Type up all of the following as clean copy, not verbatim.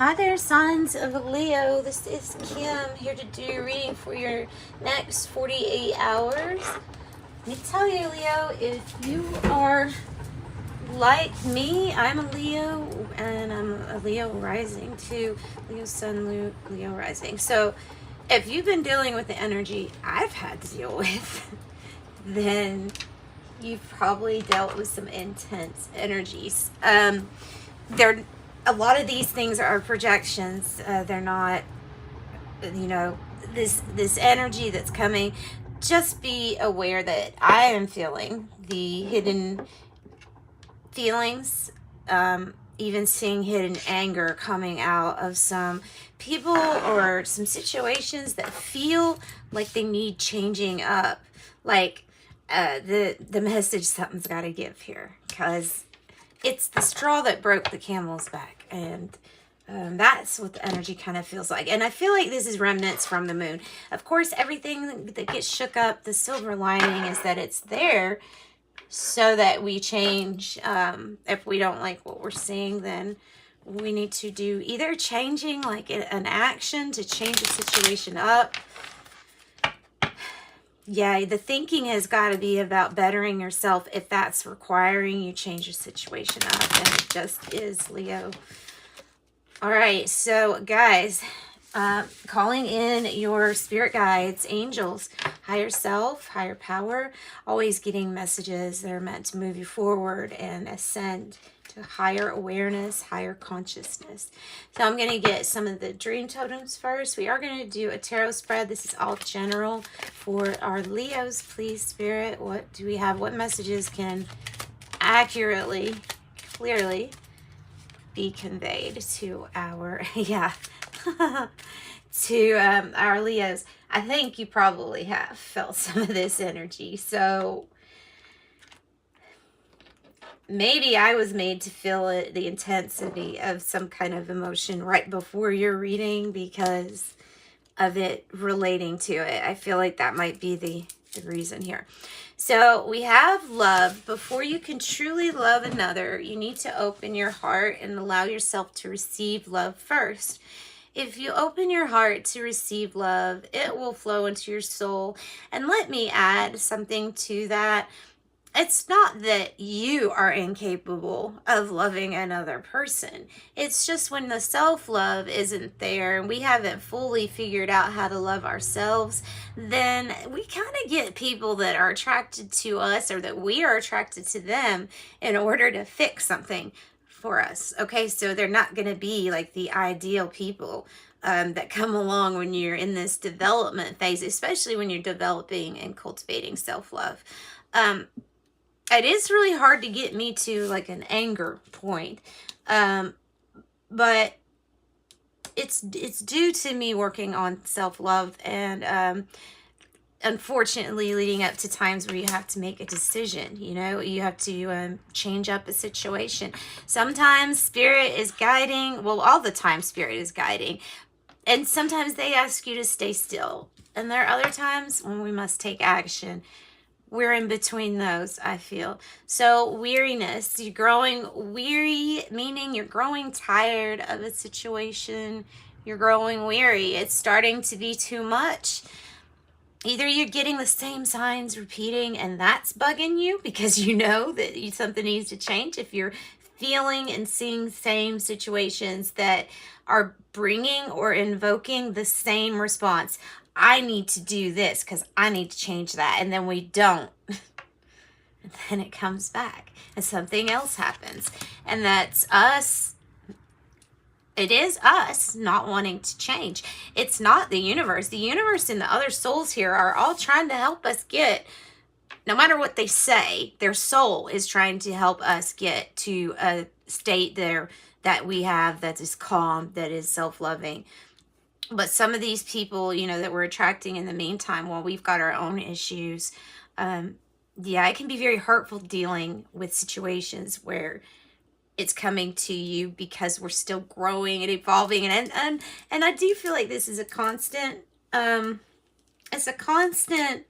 Hi there, signs of Leo. This is Kim here to do your reading for your next 48 hours. Let me tell you, Leo, if you are like me, I'm a Leo and I'm a Leo rising too. Leo sun, Leo rising. So if you've been dealing with the energy I've had to deal with, then you've probably dealt with some intense energies. They're a lot of these things are projections. They're not, this energy that's coming. Just be aware that I am feeling the hidden feelings, even seeing hidden anger coming out of some people or some situations that feel like they need changing up. Like the message something's got to give here, because it's the straw that broke the camel's back, and that's what the energy kind of feels like. And I feel like this is remnants from the moon. Of course, everything that gets shook up, the silver lining is that it's there so that we change. If we don't like what we're seeing, then we need to do either changing, like an action to change the situation up. Yeah, the thinking has got to be about bettering yourself if that's requiring you change your situation up. And it just is, Leo. All right, so guys, calling in your spirit guides, angels, higher self, higher power, always getting messages that are meant to move you forward and ascend to higher awareness, higher consciousness. So I'm going to get some of the dream totems first. We are going to do a tarot spread. This is all general for our Leos. Please, Spirit, what do we have? What messages can accurately, clearly be conveyed to our, to our Leos? I think you probably have felt some of this energy. So maybe I was made to feel it, the intensity of some kind of emotion right before your reading because of it relating to it. I feel like that might be the reason here. So we have love. Before you can truly love another, you need to open your heart and allow yourself to receive love first. If you open your heart to receive love, it will flow into your soul. And let me add something to that. It's not that you are incapable of loving another person. It's just when the self-love isn't there and we haven't fully figured out how to love ourselves, then we kind of get people that are attracted to us or that we are attracted to them in order to fix something for us. Okay, so they're not going to be like the ideal people that come along when you're in this development phase, especially when you're developing and cultivating self-love. It is really hard to get me to like an anger point, but it's due to me working on self-love and unfortunately leading up to times where you have to make a decision. You have to change up a situation. Sometimes spirit is guiding. Well, all the time spirit is guiding, and sometimes they ask you to stay still, and there are other times when we must take action. We're in between those, I feel. So weariness, you're growing weary, meaning you're growing tired of a situation. You're growing weary. It's starting to be too much. Either you're getting the same signs repeating and that's bugging you because you know that something needs to change. If you're feeling and seeing same situations that are bringing or invoking the same response, I need to do this because I need to change that. And then we don't. And then it comes back and something else happens. And that's us. It is us not wanting to change. It's not the universe. The universe and the other souls here are all trying to help us get, no matter what they say, their soul is trying to help us get to a state there that we have that is calm, that is self-loving. But some of these people, that we're attracting in the meantime, while we've got our own issues, it can be very hurtful dealing with situations where it's coming to you because we're still growing and evolving. And I do feel like this is a constant, it's a constant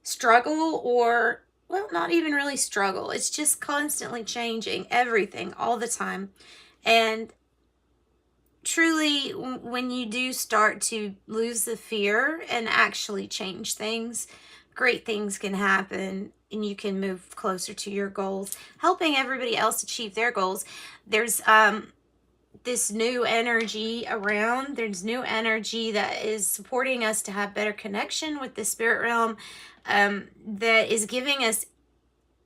struggle, or, well, not even really struggle. It's just constantly changing everything all the time. And truly, when you do start to lose the fear and actually change things, great things can happen and you can move closer to your goals, helping everybody else achieve their goals. There's this new energy around. There's new energy that is supporting us to have better connection with the spirit realm, that is giving us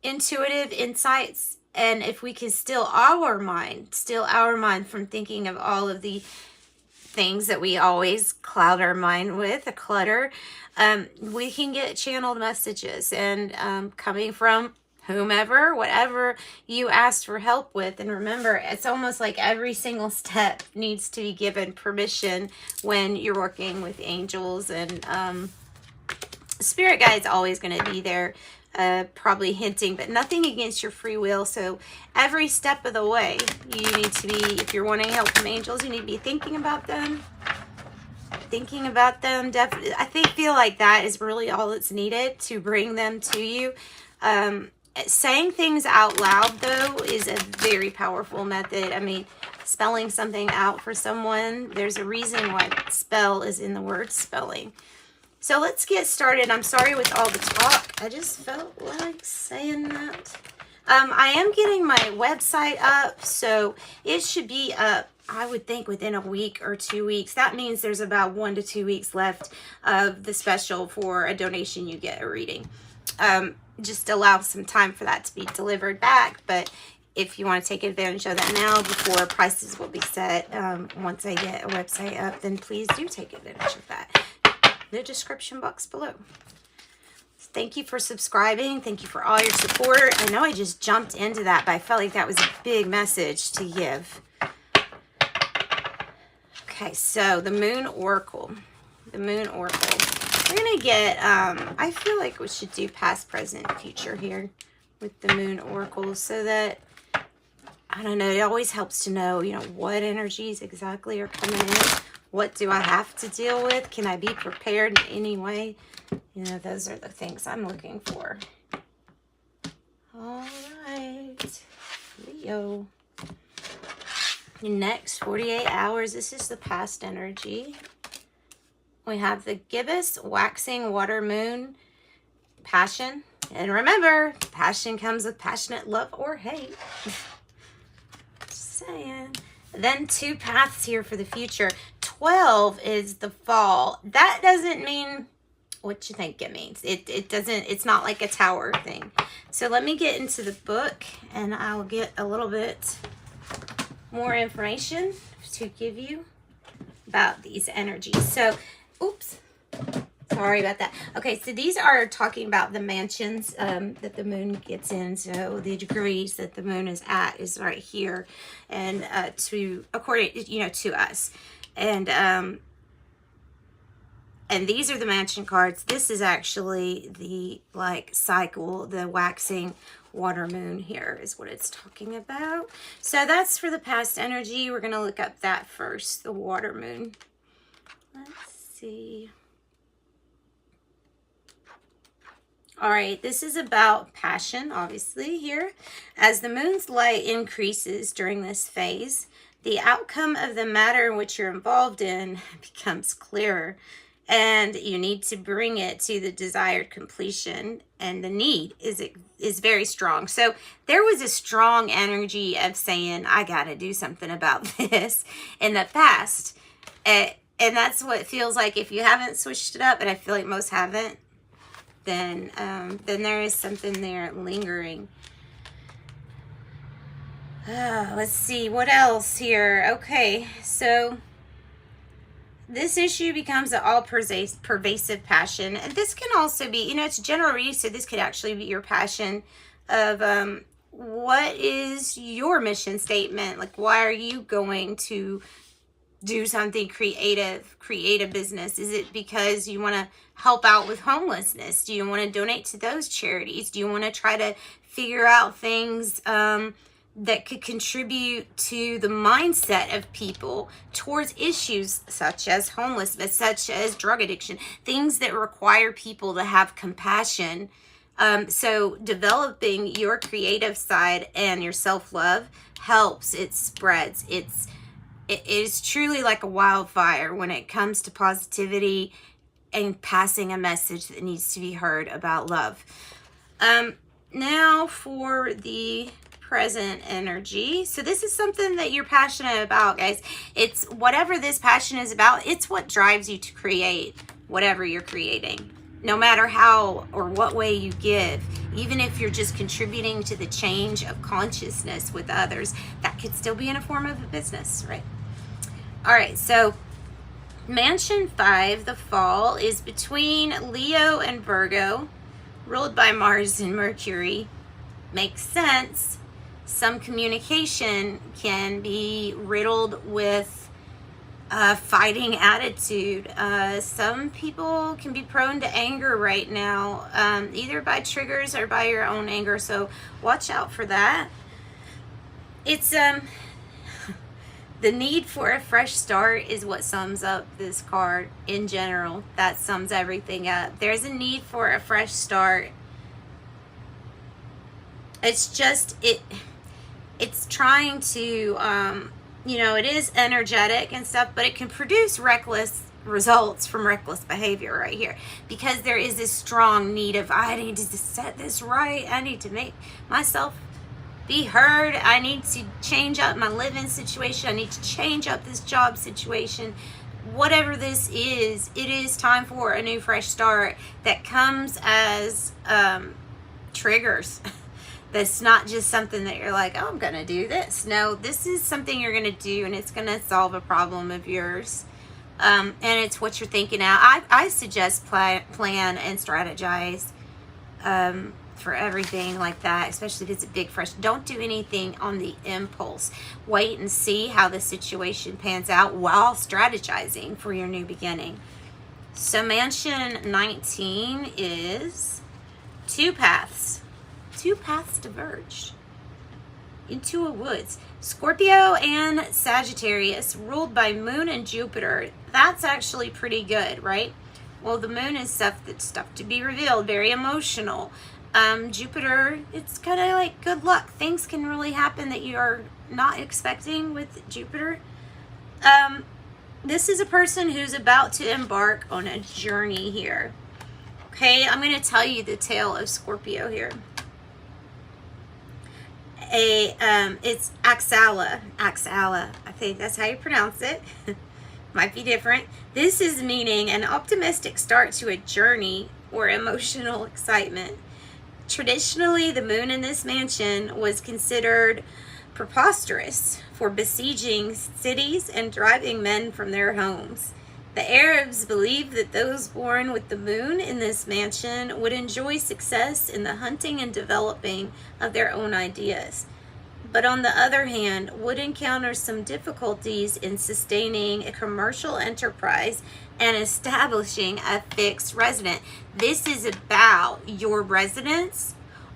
intuitive insights. And if we can still our mind from thinking of all of the things that we always cloud our mind with, a clutter, we can get channeled messages, and coming from whomever, whatever you asked for help with. And remember, it's almost like every single step needs to be given permission when you're working with angels. And spirit guide's always going to be there, probably hinting, but nothing against your free will. So every step of the way, you need to be, if you're wanting help from angels, you need to be thinking about them. Definitely, I feel like that is really all that's needed to bring them to you. Saying things out loud, though, is a very powerful method. I mean, spelling something out for someone, there's a reason why spell is in the word spelling. So let's get started. I'm sorry with all the talk. I just felt like saying that. I am getting my website up, so it should be up, I would think, within a week or 2 weeks. That means there's about 1 to 2 weeks left of the special for a donation. You get a reading. Just allow some time for that to be delivered back. But if you want to take advantage of that now before prices will be set, once I get a website up, then please do take advantage of that. The description box below. Thank you for subscribing. Thank you for all your support. I know I just jumped into that, but I felt like that was a big message to give. Okay, so the Moon Oracle. The Moon Oracle. We're going to get, I feel like we should do past, present, future here with the Moon Oracle, so that, I don't know, it always helps to know, what energies exactly are coming in. What do I have to deal with? Can I be prepared in any way? Those are the things I'm looking for. All right, Leo. The next 48 hours, this is the past energy. We have the gibbous, waxing, water moon, passion. And remember, passion comes with passionate love or hate. Just saying. Then 2 paths here for the future. 12 is the fall. That doesn't mean what you think it means. It doesn't, it's not like a tower thing. So let me get into the book and I'll get a little bit more information to give you about these energies. So, oops, sorry about that. Okay, so these are talking about the mansions that the moon gets in. So the degrees that the moon is at is right here, and according to us, and these are the mansion cards. This is actually the cycle, the waxing water moon here is what it's talking about. So that's for the past energy. We're going to look up that first, the water moon. Let's see. All right, this is about passion, obviously, here. As the moon's light increases during this phase, the outcome of the matter in which you're involved in becomes clearer, and you need to bring it to the desired completion, and the need is very strong. So there was a strong energy of saying, I got to do something about this in the past. And that's what it feels like if you haven't switched it up, and I feel like most haven't, then there is something there lingering. Let's see, what else here? Okay, so this issue becomes an all-pervasive passion. And this can also be, it's a general reading, so this could actually be your passion of what is your mission statement? Like, why are you going to do something creative, create a business? Is it because you want to help out with homelessness? Do you want to donate to those charities? Do you want to try to figure out things that could contribute to the mindset of people towards issues such as homelessness, such as drug addiction, things that require people to have compassion? So developing your creative side and your self-love helps. It spreads. it is truly like a wildfire when it comes to positivity and passing a message that needs to be heard about love. Now for the present energy. So this is something that you're passionate about, guys. It's whatever this passion is about, it's what drives you to create whatever you're creating. No matter how or what way you give, even if you're just contributing to the change of consciousness with others, that could still be in a form of a business, right? All right, so Mansion 5, the fall, is between Leo and Virgo, ruled by Mars and Mercury. Makes sense. Some communication can be riddled with fighting attitude. Some people can be prone to anger right now, either by triggers or by your own anger, so watch out for that. It's the need for a fresh start is what sums up this card in general. That sums everything up. There's a need for a fresh start. It's just, it's trying to, you know, it is energetic and stuff, but it can produce reckless results from reckless behavior right here, because there is this strong need of, I need to set this right. I need to make myself be heard. I need to change up my living situation. I need to change up this job situation. Whatever this is, it is time for a new fresh start that comes as triggers. That's not just something that you're like, oh, I'm going to do this. No, this is something you're going to do, and it's going to solve a problem of yours. And it's what you're thinking out. I suggest plan and strategize for everything like that, especially if it's a big fresh. Don't do anything on the impulse. Wait and see how the situation pans out while strategizing for your new beginning. So Mansion 19 is two paths. Two paths diverged into a woods. Scorpio and Sagittarius, ruled by Moon and Jupiter. That's actually pretty good, right? Well, the Moon is stuff to be revealed, very emotional. Jupiter, it's kind of like good luck. Things can really happen that you are not expecting with Jupiter. This is a person who's about to embark on a journey here. Okay, I'm going to tell you the tale of Scorpio here. It's Axala, I think that's how you pronounce it. Might be different. This is meaning an optimistic start to a journey or emotional excitement. Traditionally, the moon in this mansion was considered preposterous for besieging cities and driving men from their homes. The Arabs believed that those born with the moon in this mansion would enjoy success in the hunting and developing of their own ideas, but on the other hand, would encounter some difficulties in sustaining a commercial enterprise and establishing a fixed residence. This is about your residence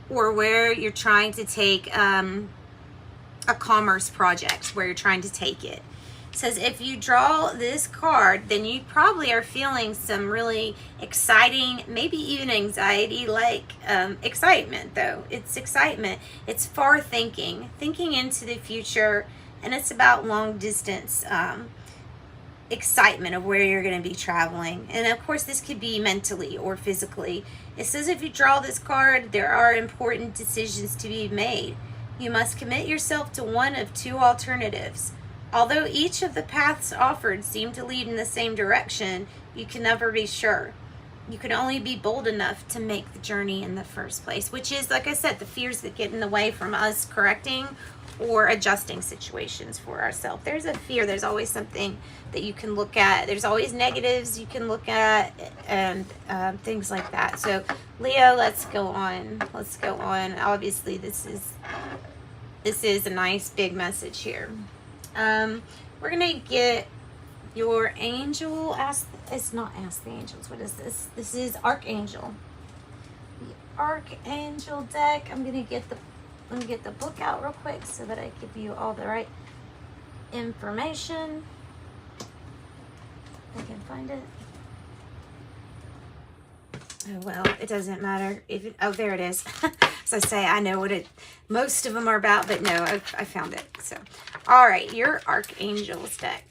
or where you're trying to take a commerce project, where you're trying to take it. It says if you draw this card, then you probably are feeling some really exciting, maybe even anxiety, like excitement though. It's excitement. It's far thinking into the future, and it's about long distance excitement of where you're going to be traveling. And of course, this could be mentally or physically. It says if you draw this card, there are important decisions to be made. You must commit yourself to one of two alternatives. Although each of the paths offered seem to lead in the same direction, you can never be sure. You can only be bold enough to make the journey in the first place, which is, like I said, the fears that get in the way from us correcting or adjusting situations for ourselves. There's a fear. There's always something that you can look at. There's always negatives you can look at, and things like that. So, Leo, let's go on. Let's go on. Obviously, this is a nice big message here. We're gonna get your angel. It's not Ask the Angels. What is this? This is Archangel. The Archangel deck. Let me get the book out real quick so that I give you all the right information. If I can find it. Oh, well, it doesn't matter. If it, oh, there it is. So I say, I know what most of them are about, but no, I found it. So, all right, your Archangel's deck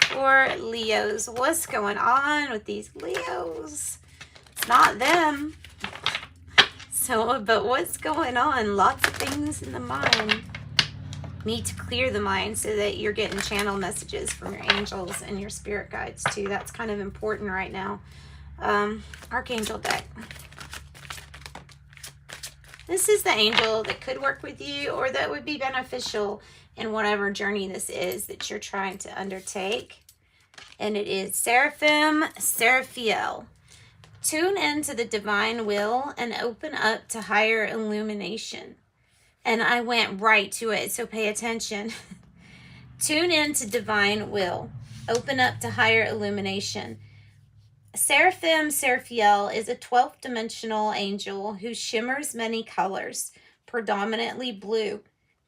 for Leos. What's going on with these Leos? It's not them. So, but what's going on? Lots of things in the mind. Need to clear the mind so that you're getting channel messages from your angels and your spirit guides too. That's kind of important right now. Archangel deck. This is the angel that could work with you or that would be beneficial in whatever journey this is that you're trying to undertake. And it is Seraphim Seraphiel. Tune into the divine will and open up to higher illumination. And I went right to it, so pay attention. Tune into divine will. Open up to higher illumination. Seraphim Seraphiel is a 12th dimensional angel who shimmers many colors, predominantly blue,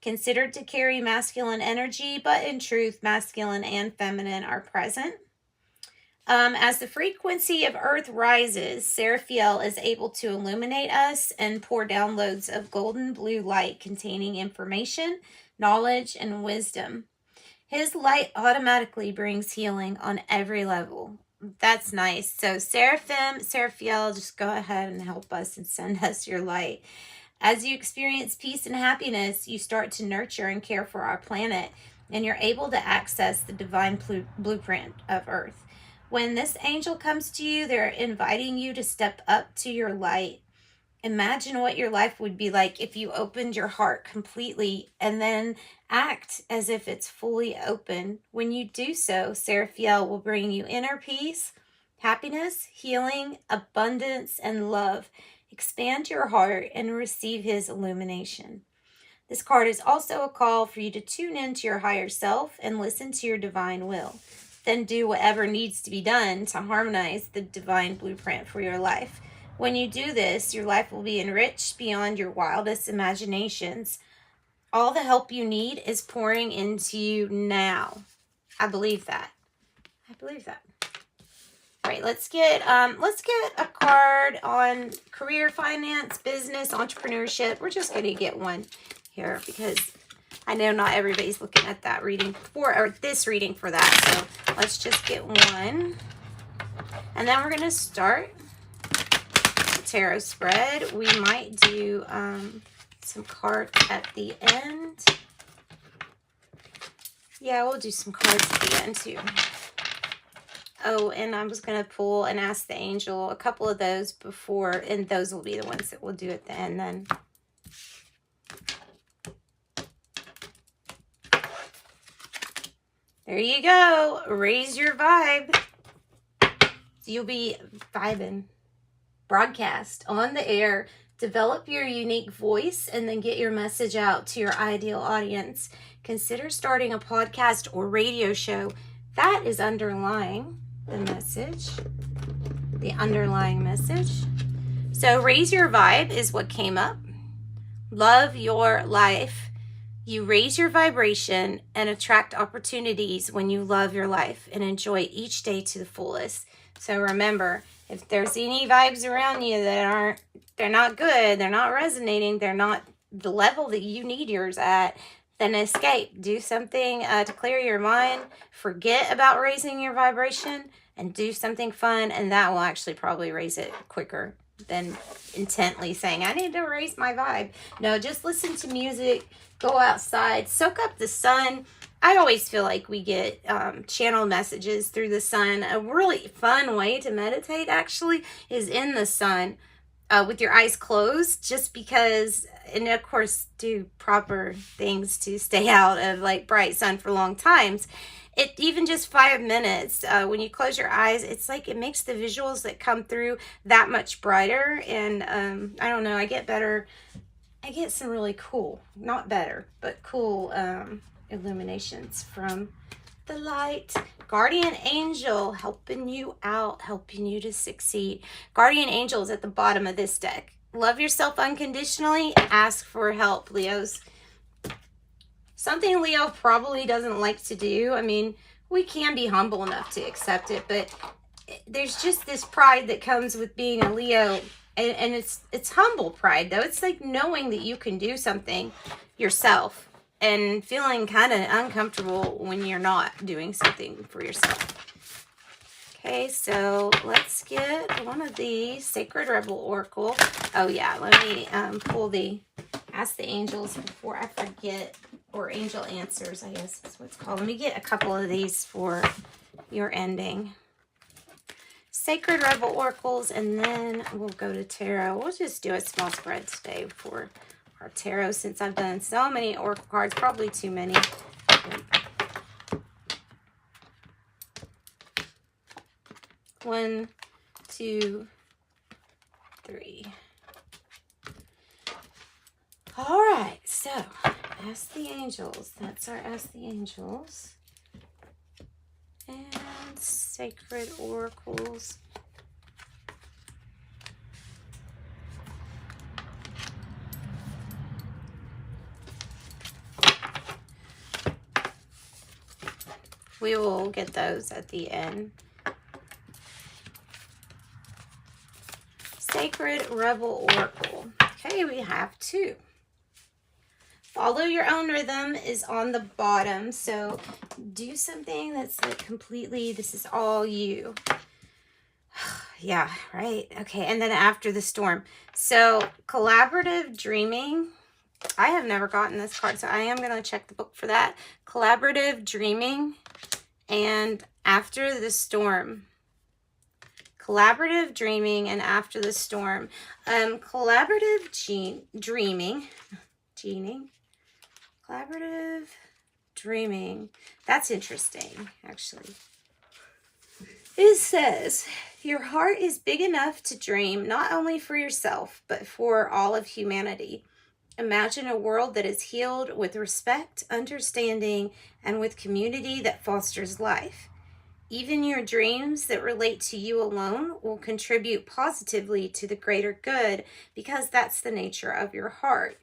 considered to carry masculine energy, but in truth, masculine and feminine are present. As the frequency of Earth rises, Seraphiel is able to illuminate us and pour downloads of golden blue light containing information, knowledge, and wisdom. His light automatically brings healing on every level. That's nice. So Seraphim, Seraphiel, just go ahead and help us and send us your light. As you experience peace and happiness, you start to nurture and care for our planet, and you're able to access the divine blueprint of Earth. When this angel comes to you, they're inviting you to step up to your light. Imagine what your life would be like if you opened your heart completely and then act as if it's fully open. When you do so, Seraphiel will bring you inner peace, happiness, healing, abundance, and love. Expand your heart and receive his illumination. This card is also a call for you to tune into your higher self and listen to your divine will. Then do whatever needs to be done to harmonize the divine blueprint for your life. When you do this, your life will be enriched beyond your wildest imaginations. All the help you need is pouring into you now. I believe that. I believe that. All right, let's get a card on career, finance, business, entrepreneurship. We're just going to get one here because I know not everybody's looking at that reading or this reading for that. So let's just get one. And then we're going to start the tarot spread. We might do some cards at the end. Yeah, we'll do some cards at the end too. Oh, and I was going to pull and ask the angel a couple of those before, and those will be the ones that we'll do at the end then. There you go. Raise your vibe. You'll be vibing. Broadcast on the air. Develop your unique voice and then get your message out to your ideal audience. Consider starting a podcast or radio show. That is underlying the message. The underlying message. So raise your vibe is what came up. Love your life. You raise your vibration and attract opportunities when you love your life and enjoy each day to the fullest. So remember, if there's any vibes around you that they're not good, they're not resonating, they're not the level that you need yours at, then escape. Do something to clear your mind. Forget about raising your vibration and do something fun, and that will actually probably raise it quicker than intently saying, I need to raise my vibe. No, just listen to music. Go outside, soak up the sun. I always feel like we get channel messages through the sun. A really fun way to meditate actually is in the sun with your eyes closed, just because, and of course do proper things to stay out of like bright sun for long times. It even just 5 minutes, when you close your eyes, it's like it makes the visuals that come through that much brighter. And I don't know, I get some really cool, not better, but cool illuminations from the light. Guardian Angel helping you out, helping you to succeed. Guardian Angel is at the bottom of this deck. Love yourself unconditionally. Ask for help, Leos. Something Leo probably doesn't like to do. I mean, we can be humble enough to accept it, but there's just this pride that comes with being a Leo And it's humble pride, though. It's like knowing that you can do something yourself and feeling kind of uncomfortable when you're not doing something for yourself. Okay, so let's get one of these Sacred Rebel Oracle. Oh yeah, let me pull the Ask the Angels before I forget, or Angel Answers, I guess that's what it's called. Let me get a couple of these for your ending. Sacred Rebel Oracles, and then we'll go to Tarot. We'll just do a small spread today for our Tarot, since I've done so many Oracle cards, probably too many. 1, 2, 3. All right, so Ask the Angels. That's our Ask the Angels. And Sacred Oracles. We will get those at the end. Sacred Rebel Oracle. Okay, we have 2. Follow your own rhythm is on the bottom. So do something that's like completely, this is all you. Yeah, right. Okay, and then After the Storm. So collaborative dreaming. I have never gotten this card, so I am going to check the book for that. Collaborative dreaming and After the Storm. Collaborative dreaming and After the Storm. Collaborative dreaming. Collaborative dreaming. That's interesting, actually. It says, your heart is big enough to dream not only for yourself, but for all of humanity. Imagine a world that is healed with respect, understanding, and with community that fosters life. Even your dreams that relate to you alone will contribute positively to the greater good, because that's the nature of your heart.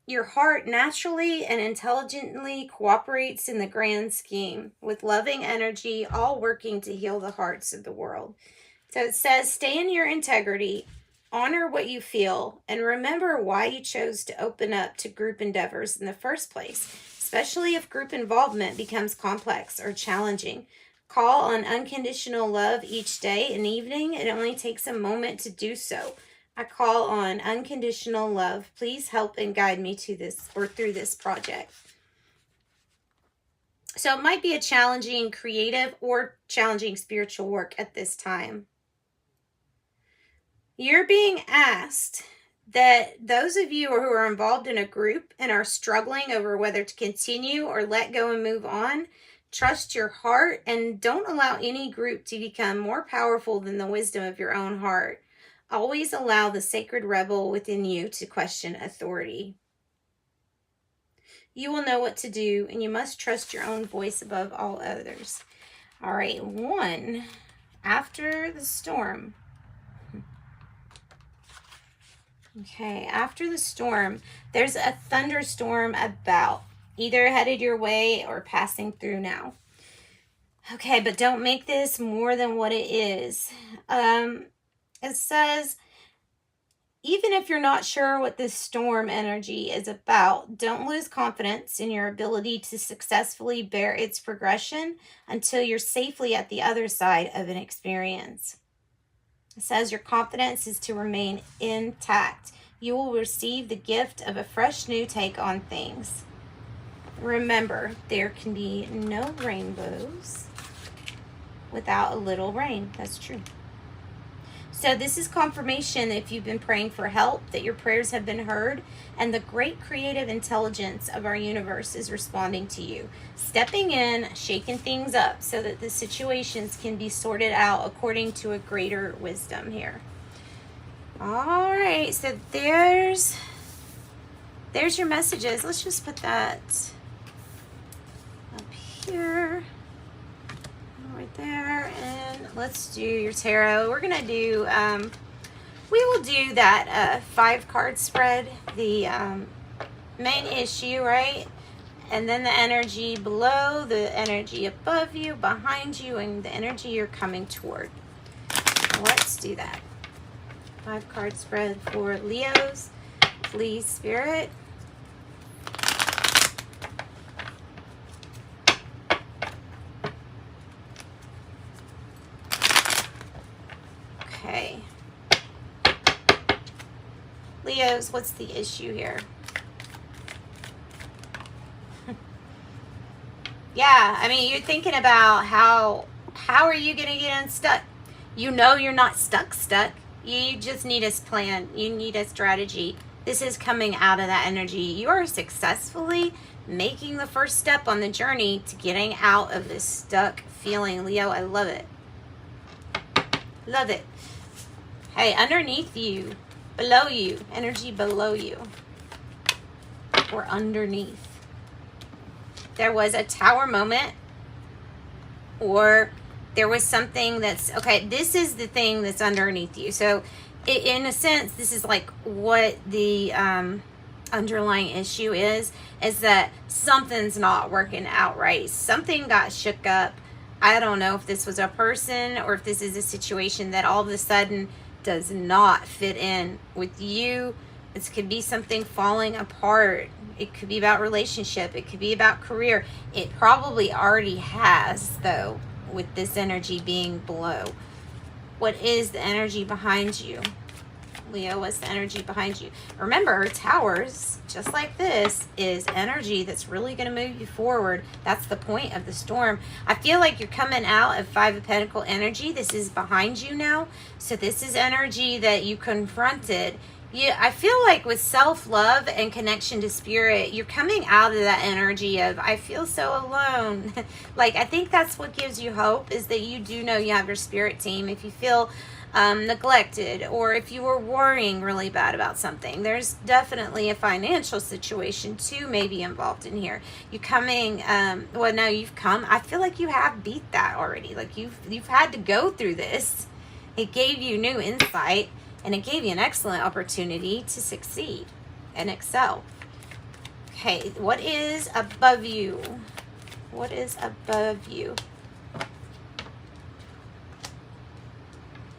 Your heart naturally and intelligently cooperates in the grand scheme, with loving energy, all working to heal the hearts of the world. So it says, stay in your integrity, honor what you feel, and remember why you chose to open up to group endeavors in the first place, especially if group involvement becomes complex or challenging. Call on unconditional love each day and evening. It only takes a moment to do so. I call on unconditional love. Please help and guide me to this or through this project. So it might be a challenging creative or challenging spiritual work at this time. You're being asked that those of you who are involved in a group and are struggling over whether to continue or let go and move on, trust your heart and don't allow any group to become more powerful than the wisdom of your own heart. Always allow the sacred rebel within you to question authority. You will know what to do, and you must trust your own voice above all others. All right, 1, After the Storm. Okay, After the Storm, there's a thunderstorm about, either headed your way or passing through now. Okay, but don't make this more than what it is. It says, even if you're not sure what this storm energy is about, don't lose confidence in your ability to successfully bear its progression until you're safely at the other side of an experience. It says your confidence is to remain intact. You will receive the gift of a fresh new take on things. Remember, there can be no rainbows without a little rain. That's true. So this is confirmation that if you've been praying for help, that your prayers have been heard, and the great creative intelligence of our universe is responding to you, stepping in, shaking things up so that the situations can be sorted out according to a greater wisdom here. All right, so there's your messages. Let's just put that up here. Right there, and let's do your tarot. We're gonna do we will do that 5-card spread, the main issue, right, and then the energy below, the energy above you, behind you, and the energy you're coming toward. Let's do that. 5-card spread for Leos. Please, Spirit. Okay. Leos, what's the issue here? Yeah, I mean, you're thinking about how are you going to get unstuck? You know you're not stuck. You just need a plan. You need a strategy. This is coming out of that energy. You are successfully making the first step on the journey to getting out of this stuck feeling. Leo, I love it. Love it. Hey, underneath you, below you, energy below you, or underneath. There was a tower moment, or there was something that's, okay, this is the thing that's underneath you. So in a sense, this is like what the underlying issue is that something's not working out right. Something got shook up. I don't know if this was a person or if this is a situation that all of a sudden does not fit in with you. This could be something falling apart. It could be about relationship. It could be about career. It probably already has, though, with this energy being below. What is the energy behind you? Leo, what's the energy behind you? Remember, towers, just like this, is energy that's really going to move you forward. That's the point of the storm. I feel like you're coming out of 5 of Pentacles energy. This is behind you now. So this is energy that you confronted. I feel like with self-love and connection to spirit, you're coming out of that energy of, I feel so alone. Like, I think that's what gives you hope, is that you do know you have your spirit team. If you feel neglected, or if you were worrying really bad about something, there's definitely a financial situation too maybe involved in here. You coming, well, no, you've come, I feel like you have beat that already. Like, you've had to go through this. It gave you new insight. And it gave you an excellent opportunity to succeed and excel. Okay, what is above you? What is above you?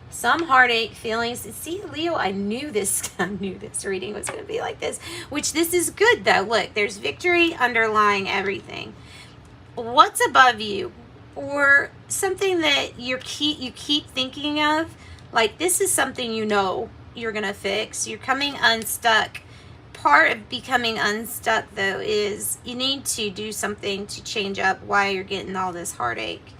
Some heartache feelings. See, Leo, I knew this reading was going to be like this. Which this is good, though. Look, there's victory underlying everything. What's above you? Or something that you keep thinking of. Like, this is something you know you're going to fix. You're coming unstuck. Part of becoming unstuck, though, is you need to do something to change up why you're getting all this heartache.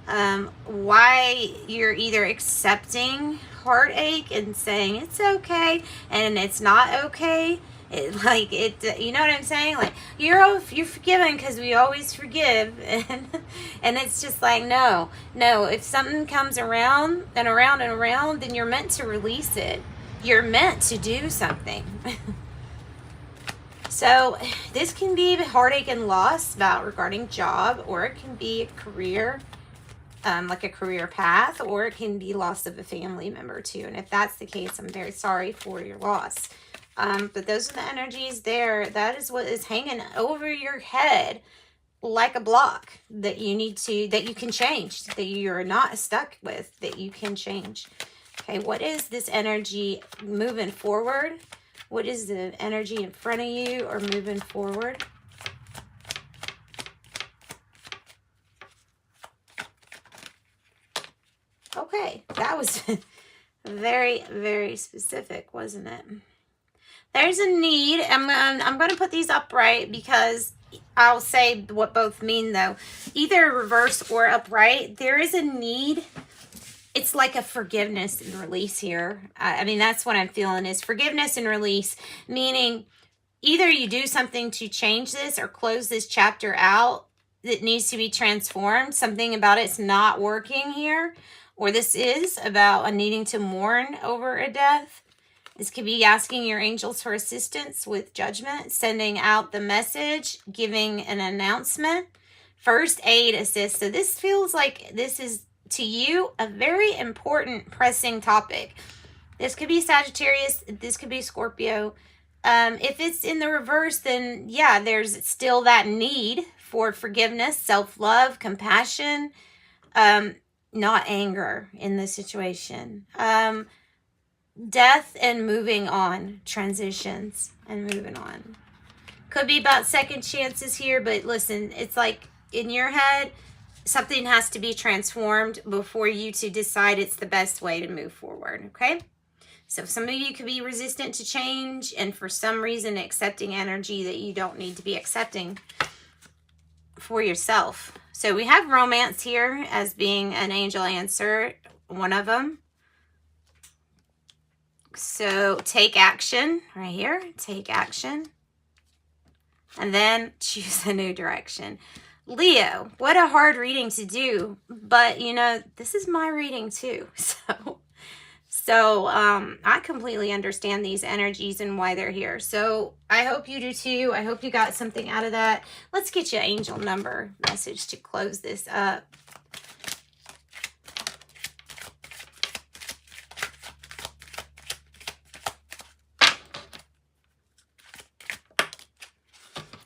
Why you're either accepting heartache and saying it's okay, and it's not okay. You know what I'm saying? Like, you're forgiven because we always forgive, and it's just like, no. If something comes around and around and around, then you're meant to release it. You're meant to do something. So this can be heartache and loss regarding job, or it can be a career, like a career path, or it can be loss of a family member too. And if that's the case, I'm very sorry for your loss. But those are the energies there. That is what is hanging over your head like a block that you can change, that you're not stuck with, that you can change. Okay, what is this energy moving forward? What is the energy in front of you or moving forward? Okay, that was very, very specific, wasn't it? There's a need. I'm going to put these upright because I'll say what both mean, though. Either reverse or upright. There is a need. It's like a forgiveness and release here. I mean, that's what I'm feeling, is forgiveness and release, meaning either you do something to change this or close this chapter out that needs to be transformed. Something about it's not working here, or this is about a needing to mourn over a death. This could be asking your angels for assistance with judgment, sending out the message, giving an announcement, first aid assist. So this feels like this is, to you, a very important, pressing topic. This could be Sagittarius. This could be Scorpio. If it's in the reverse, then yeah, there's still that need for forgiveness, self-love, compassion, not anger in this situation. death and moving on, transitions and moving on. Could be about second chances here, but listen, it's like in your head, something has to be transformed before you to decide it's the best way to move forward, okay? So some of you could be resistant to change and for some reason accepting energy that you don't need to be accepting for yourself. So we have romance here as being an angel answer, one of them. So take action right here, take action. And then choose a new direction. Leo, what a hard reading to do, but you know, this is my reading too. So I completely understand these energies and why they're here. So I hope you do too. I hope you got something out of that. Let's get you an angel number message to close this up.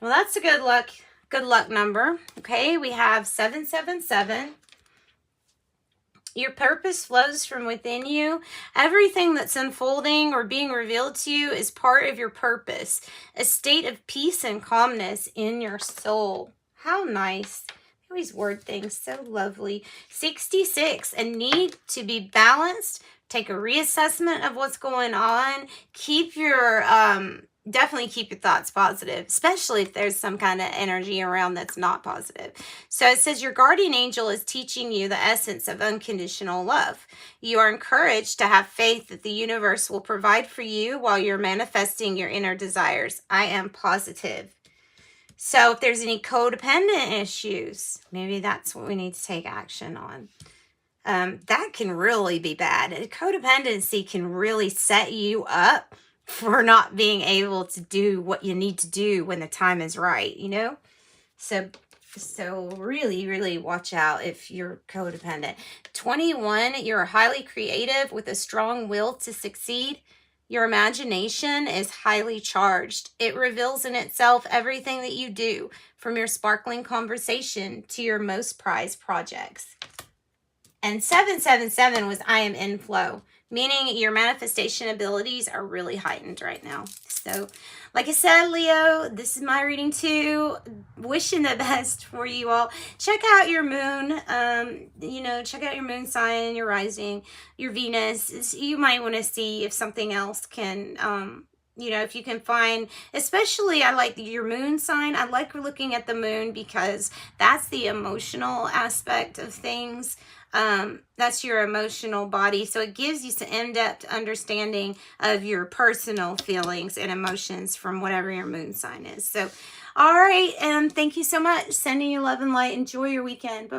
Well, that's a good luck number. Okay, we have 777. Your purpose flows from within you. Everything that's unfolding or being revealed to you is part of your purpose. A state of peace and calmness in your soul. How nice. I always word things so lovely. 66, a need to be balanced. Take a reassessment of what's going on. Keep your definitely keep your thoughts positive, especially if there's some kind of energy around that's not positive. So it says your guardian angel is teaching you the essence of unconditional love. You are encouraged to have faith that the universe will provide for you while you're manifesting your inner desires. I am positive. So if there's any codependent issues, maybe that's what we need to take action on. That can really be bad. Codependency can really set you up for not being able to do what you need to do when the time is right, you know? So really, really watch out if you're codependent. 21, you're highly creative with a strong will to succeed. Your imagination is highly charged. It reveals in itself everything that you do, from your sparkling conversation to your most prized projects. And 777 was I am in flow, meaning your manifestation abilities are really heightened right now. So, like I said, Leo, this is my reading too. Wishing the best for you all. Check out your moon. Check out your moon sign, your rising, your Venus. You might want to see if something else can, if you can find, especially I like your moon sign. I like looking at the moon because that's the emotional aspect of things. That's your emotional body. So it gives you some in-depth understanding of your personal feelings and emotions from whatever your moon sign is. So, all right. Thank you so much. Sending you love and light. Enjoy your weekend. Bye.